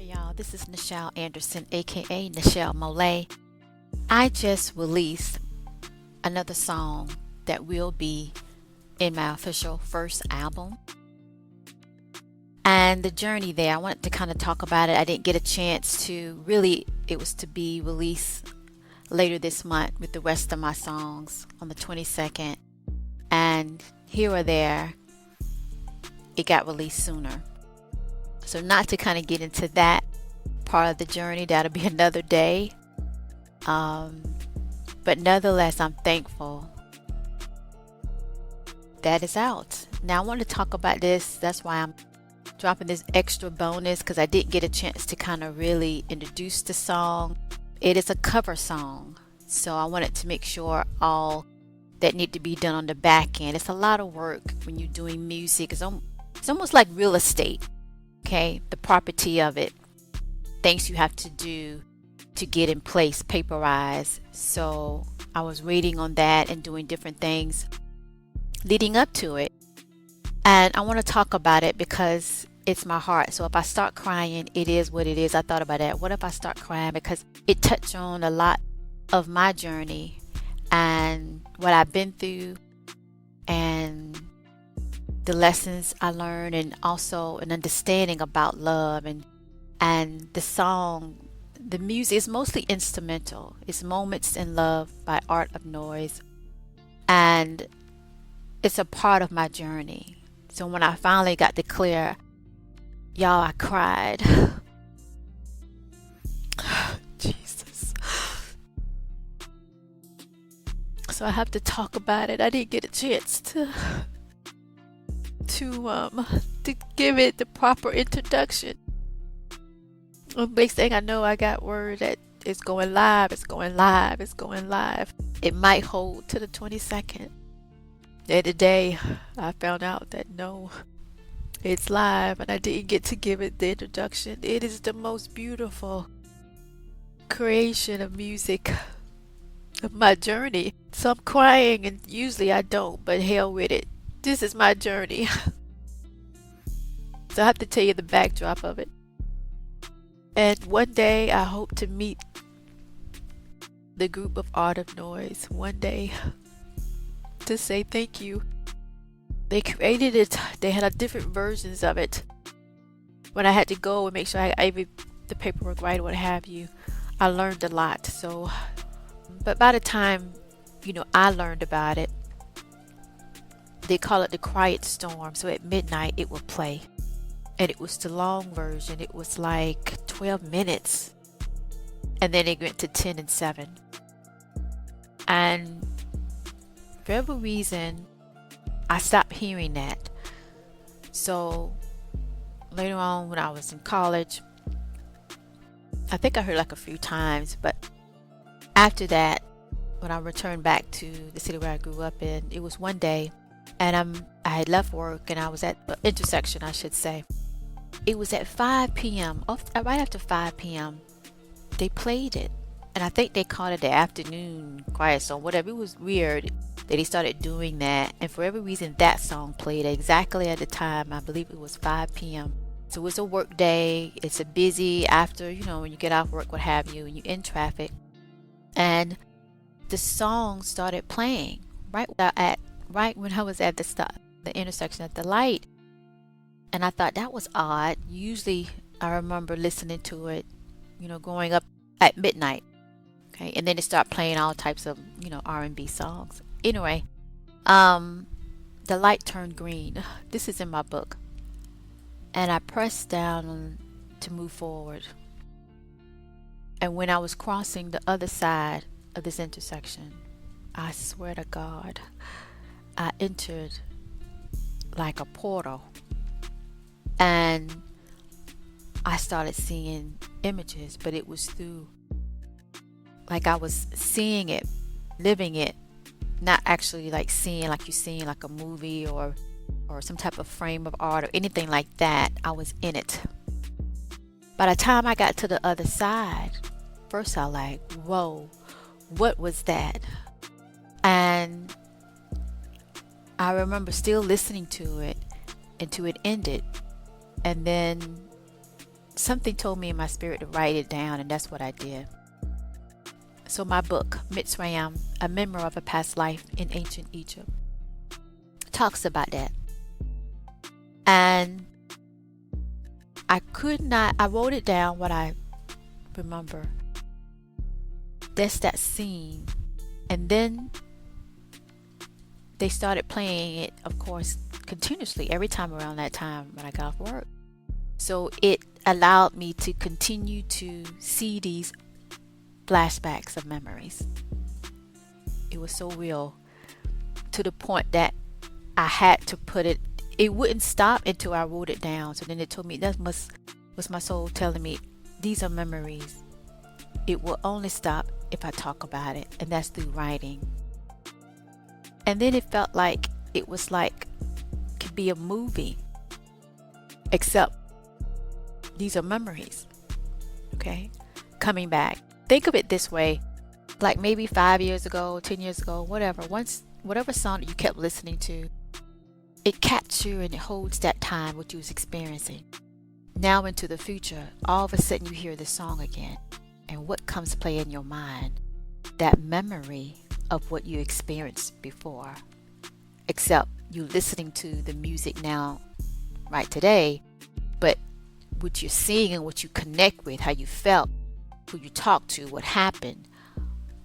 y'all, this is Nichel Anderson, aka Nichel MOLIAE. I just released another song that will be in my official first album. And the journey there, I wanted to kind of talk about it. I didn't get a chance to really, it was to be released later this month with the rest of my songs on the 22nd. And here or there, it got released sooner. So not to kind of get into that part of the journey, that'll be another day. But nonetheless, I'm thankful that it's out. Now I want to talk about this. That's why I'm dropping this extra bonus, because I didn't get a chance to kind of really introduce the song. It is a cover song, so I wanted to make sure all that need to be done on the back end. It's a lot of work when you're doing music. It's almost like real estate. Okay, the property of it, things you have to do to get in place paper-wise. So I was waiting on that and doing different things leading up to it. And I want to talk about it because it's my heart. So if I start crying, it is what it is. I thought about that. What if I start crying? Because it touched on a lot of my journey and what I've been through and the lessons I learned, and also an understanding about love. And the song, the music is mostly instrumental. It's Moments in Love by Art of Noise, and it's a part of my journey. So when I finally got to clear, y'all, I cried. Jesus. So I have to talk about it. I didn't get a chance to give it the proper introduction. The next thing I know, I got word that it's going live. It might hold to the 22nd. And today I found out that no, it's live, and I didn't get to give it the introduction. It is the most beautiful creation of music of my journey. So I'm crying, and usually I don't, but hell with it. This is my journey. So I have to tell you the backdrop of it. And one day I hope to meet the group of Art of Noise one day to say thank you. They created it. They had different versions of it. When I had to go and make sure I read the paperwork right or what have you, I learned a lot. So, but by the time, I learned about it, they call it the Quiet Storm. So at midnight it would play. And it was the long version. It was like 12 minutes. And then it went to 10 and 7. And for whatever reason, I stopped hearing that. So later on when I was in college, I think I heard like a few times. But after that, when I returned back to the city where I grew up in, it was one day. And I had left work and I was at the intersection, I should say. It was at 5 p.m. Right after 5 p.m. They played it. And I think they called it the afternoon quiet song, whatever. It was weird that they started doing that. And for every reason, that song played exactly at the time. I believe it was 5 p.m. So it was a work day. It's a busy after, when you get off work, what have you, and you're in traffic. And the song started playing right when I was at the intersection at the light. And I thought that was odd. Usually I remember listening to it, growing up at midnight. Okay. And then it started playing all types of, R&B songs. Anyway, the light turned green. This is in my book. And I pressed down to move forward. And when I was crossing the other side of this intersection, I swear to God, I entered like a portal. And I started seeing images, but it was through, like I was seeing it, living it, not actually like seeing like you're seeing like a movie or some type of frame of art or anything like that. I was in it. By the time I got to the other side, first I was like, whoa, what was that? And I remember still listening to it until it ended. And then something told me in my spirit to write it down, and that's what I did. So my book, Mitzrayim, A Memory of a Past Life in Ancient Egypt, talks about that. And I wrote it down what I remember. That's that scene. And then they started playing it, of course, continuously every time around that time when I got off work. So it allowed me to continue to see these flashbacks of memories. It was so real to the point that I had to put it. It wouldn't stop until I wrote it down. So then it told me that was my soul telling me, these are memories. It will only stop if I talk about it, and that's through writing. And then it felt like it was like could be a movie, except these are memories. Okay, coming back. Think of it this way, like maybe 5 years ago, 10 years ago, whatever song that you kept listening to, it captures you and it holds that time what you was experiencing. Now into the future, all of a sudden you hear the song again, and what comes play in your mind? That memory of what you experienced before, except you listening to the music now, right today, but what you're seeing and what you connect with, how you felt, who you talked to, what happened,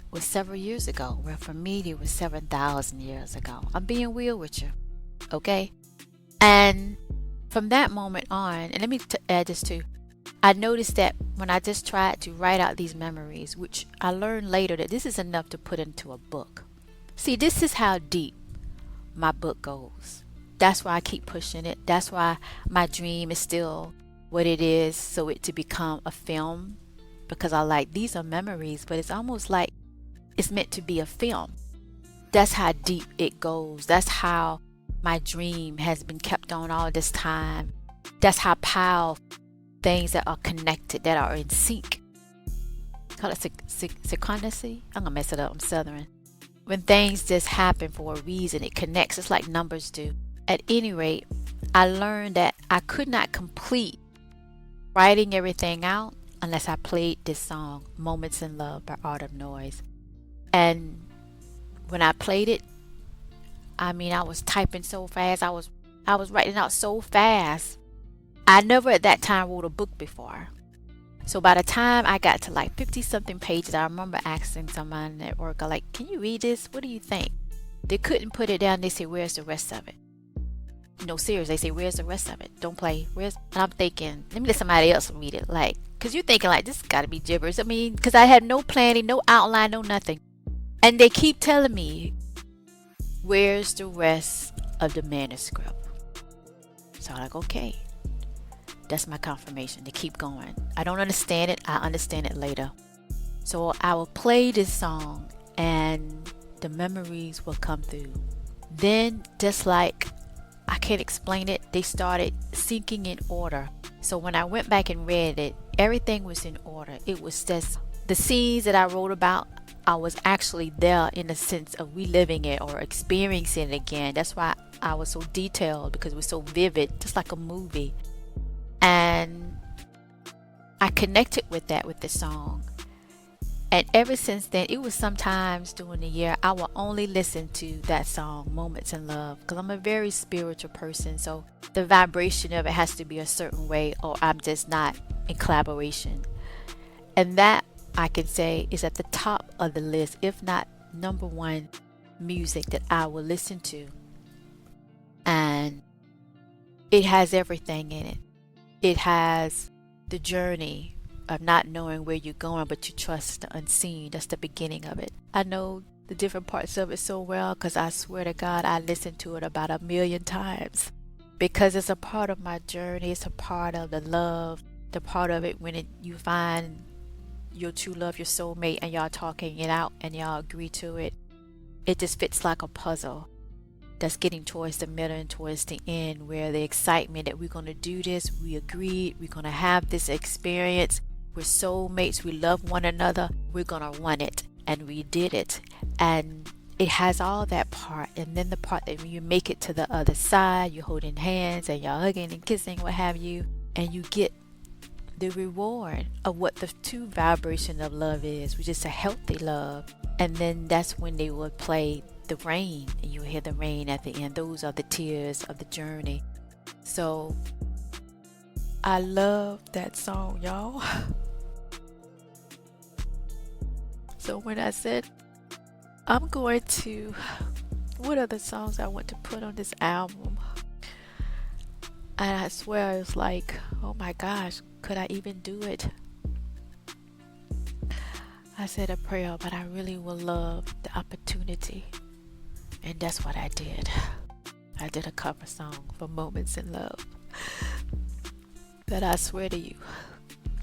was several years ago. Well, for me, it was 7,000 years ago. I'm being real with you, okay? And from that moment on, and let me add this too, I noticed that when I just tried to write out these memories, which I learned later that this is enough to put into a book. See, this is how deep my book goes. That's why I keep pushing it. That's why my dream is still what it is, so it to become a film, because I like, these are memories, but it's almost like it's meant to be a film. That's how deep it goes. That's how my dream has been kept on all this time. That's how powerful things that are connected, that are in sync. Call it synchronicity. I'm gonna mess it up. I'm Southern. When things just happen for a reason, it connects. It's like numbers do. At any rate, I learned that I could not complete writing everything out unless I played this song, Moments in Love by Art of Noise. And when I played it, I mean, I was typing so fast. I was writing out so fast. I never at that time wrote a book before. So by the time I got to like 50 something pages, I remember asking someone at work, like, can you read this? What do you think? They couldn't put it down. They said, where's the rest of it? No, seriously, they say, where's the rest of it? Don't play. And I'm thinking, let me let somebody else read it. Like, because you're thinking, like, this got to be gibberish. I mean, because I had no planning, no outline, no nothing. And they keep telling me, where's the rest of the manuscript? So I'm like, okay. That's my confirmation to keep going. I don't understand it. I understand it later. So I will play this song and the memories will come through. Then, just like, I can't explain it, they started syncing in order. So when I went back and read it, everything was in order. It was just the scenes that I wrote about, I was actually there in the sense of reliving it or experiencing it again. That's why I was so detailed, because it was so vivid, just like a movie. And I connected with that with the song. And ever since then, it was sometimes during the year I will only listen to that song, Moments in Love, because I'm a very spiritual person. So the vibration of it has to be a certain way, or I'm just not in collaboration. And that, I can say, is at the top of the list, if not number one music that I will listen to. And it has everything in it. It has the journey of not knowing where you're going, but you trust the unseen. That's the beginning of it. I know the different parts of it so well, because I swear to God, I listened to it about 1,000,000 times, because it's a part of my journey. It's a part of the love, the part of it when you find your true love, your soulmate, and y'all talking it out and y'all agree to it. It just fits like a puzzle that's getting towards the middle and towards the end, where the excitement that we're going to do this, we agreed, we're going to have this experience, we're soulmates, we love one another, we're going to run it, and we did it. And it has all that part. And then the part that when you make it to the other side, you're holding hands and you're hugging and kissing, what have you, and you get the reward of what the true vibration of love is, which is a healthy love. And then that's when they would play the rain, and you hear the rain at the end. Those are the tears of the journey. So I love that song, y'all. So when I said I'm going to, what are the songs I want to put on this album? And I swear it's like, oh my gosh, could I even do it? I said a prayer, but I really would love the opportunity. And that's what I did. I did a cover song for Moments in Love. But I swear to you,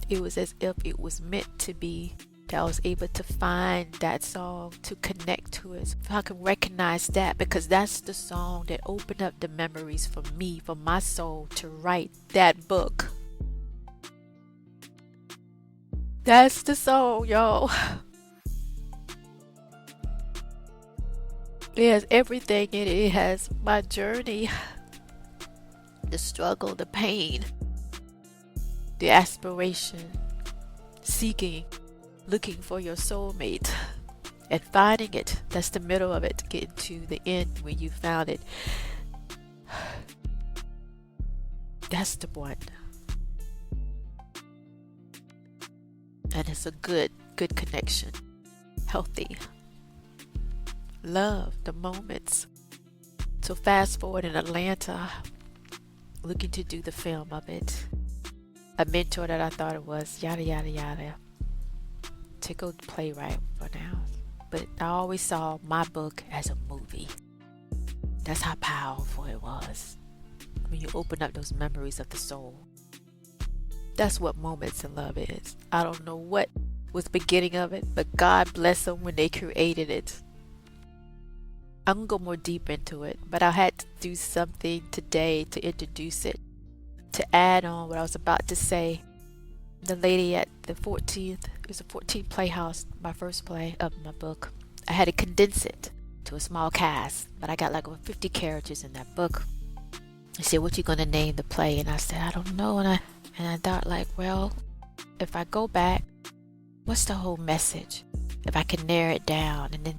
it was as if it was meant to be, that I was able to find that song, to connect to it. If I can recognize that, because that's the song that opened up the memories for me, for my soul to write that book. That's the song, y'all. It has everything in it. It has my journey, the struggle, the pain, the aspiration, seeking, looking for your soulmate, and finding it. That's the middle of it, getting to the end when you found it. That's the one. And it's a good connection. Healthy. Love the moments. So fast forward in Atlanta, looking to do the film of it. A mentor that I thought it was, yada yada yada, to go playwright for now. But I always saw my book as a movie. That's how powerful it was. When you open up those memories of the soul. That's what Moments in Love is. I don't know what was the beginning of it, but God bless them when they created it. I'm going to go more deep into it, but I had to do something today to introduce it, to add on what I was about to say. The lady at the 14th, it was the 14th Playhouse, my first play of my book. I had to condense it to a small cast, but I got like over 50 characters in that book. She said, what you going to name the play? And I said, I don't know. And I thought like, well, if I go back, what's the whole message? If I can narrow it down. And then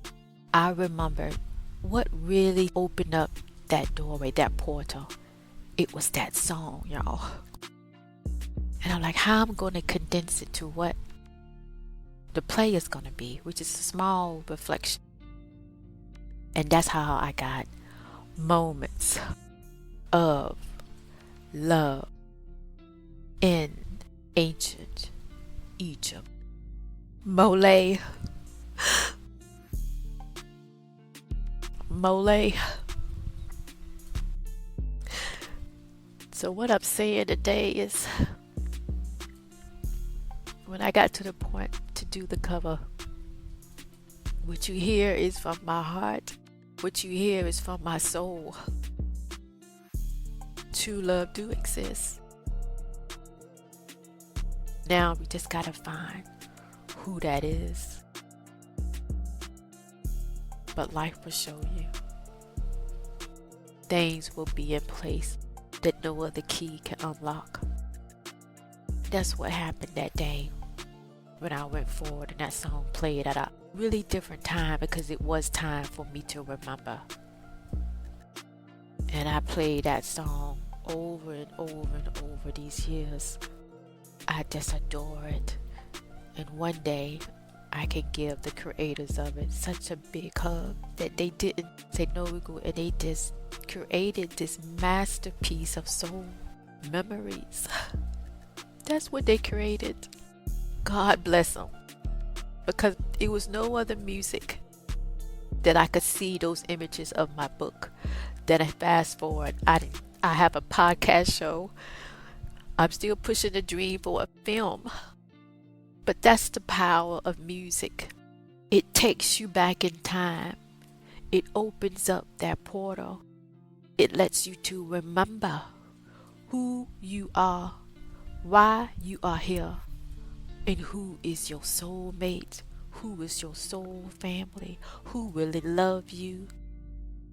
I remembered what really opened up that doorway, that portal. It was that song, y'all. And I'm like, how I'm going to condense it to what the play is going to be, which is a small reflection. And that's how I got Moments of Love in ancient Egypt. MOLIAE. MOLIAE. So what I'm saying today is, when I got to the point to do the cover, what you hear is from my heart. What you hear is from my soul. True love do exist. Now we just gotta find who that is. But life will show you. Things will be in place that no other key can unlock. That's what happened that day when I went forward and that song played at a really different time, because it was time for me to remember. And I played that song over and over and over these years. I just adore it. And one day I can give the creators of it such a big hug that they didn't say no, we go, and they just created this masterpiece of soul memories. That's what they created. God bless them. Because it was no other music that I could see those images of my book. Then I fast forward. I have a podcast show. I'm still pushing the dream for a film. But that's the power of music. It takes you back in time. It opens up that portal. It lets you to remember who you are, why you are here, and who is your soulmate, who is your soul family, who really love you,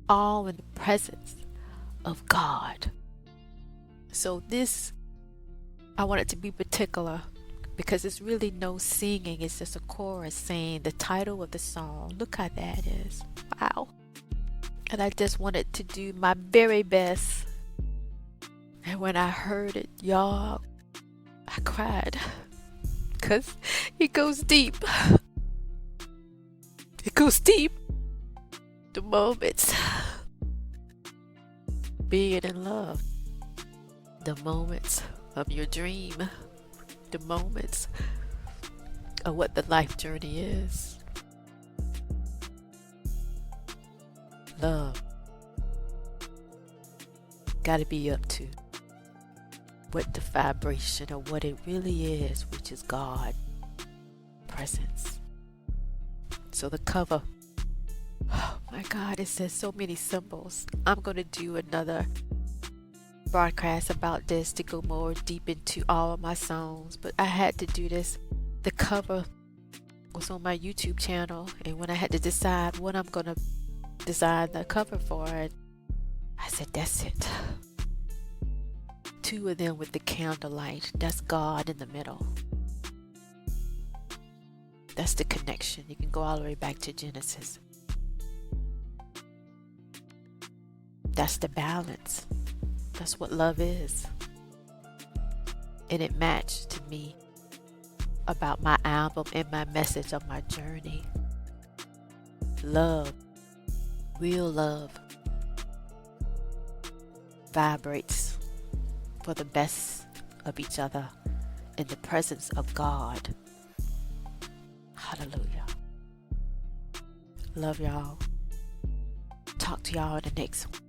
all in the presence of God. So this I wanted to be particular because it's really no singing. It's just a chorus saying the title of the song. Look how that is. Wow. And I just wanted to do my very best. And when I heard it, y'all, I cried. Because it goes deep. It goes deep. The moments. Being in love. The moments of your dream. The moments of what the life journey is. Love. Gotta be up to what the vibration of what it really is, which is God presence. So the cover, oh my God, it says so many symbols. I'm going to do another broadcast about this to go more deep into all of my songs, but I had to do this. The cover was on my YouTube channel, and when I had to decide what I'm going to design the cover for, I said, that's it. Two of them with the candlelight. That's God in the middle. That's the connection. You can go all the way back to Genesis. That's the balance. That's what love is. And it matched to me about my album and my message of my journey. Love, real love, vibrates for the best of each other in the presence of God. Hallelujah. Love y'all. Talk to y'all in the next one.